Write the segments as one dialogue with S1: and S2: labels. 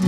S1: E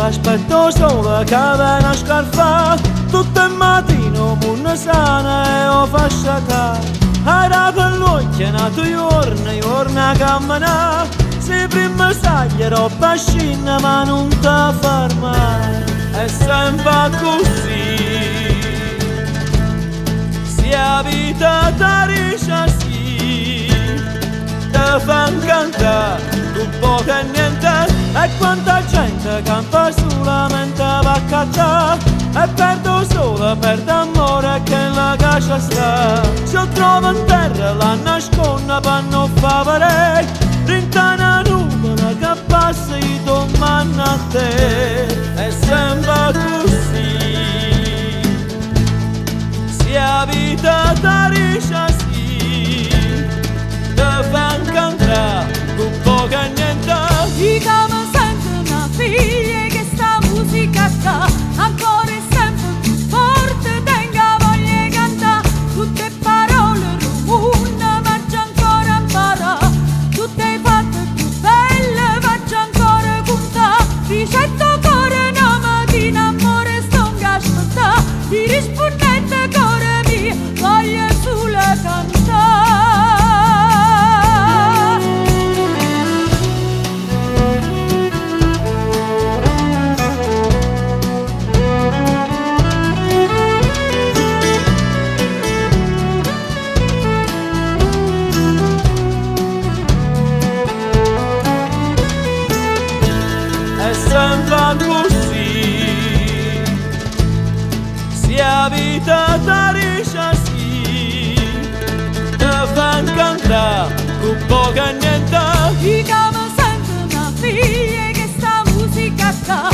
S1: aspetto solo che viene a scarfare tutto il mattino, munna sana e ho fasciata. Era per l'occhio nato giorno a camminare. Se prima sai roba scina ma non ti fermare. È sempre così. Si abita da risciassi, te fan cantare, tu poco e niente. E quanta gente campa solamente va a cacciare. E perdo solo per d'amore che la caccia sta. Se lo trovo in terra la nasconda per non favore. Rintana nuvola che passa e domani a te. È sempre così. Si abita da risciassi, te fan cantare, tu poco e niente.
S2: Figlie che sta musica sta ancora e sempre più forte, tenga voglia di cantare tutte parole rumuna, ma già ancora impara tutte fatte più belle, ma già ancora conta ricetto cuore una mattina amore sto in ascolta ti rispondete cuore mio voglio sulle cantare.
S1: Sempre così, si abita da risciassi, te fan cantare, con poco e niente.
S2: Diciamo sempre una figlia che sta musica sta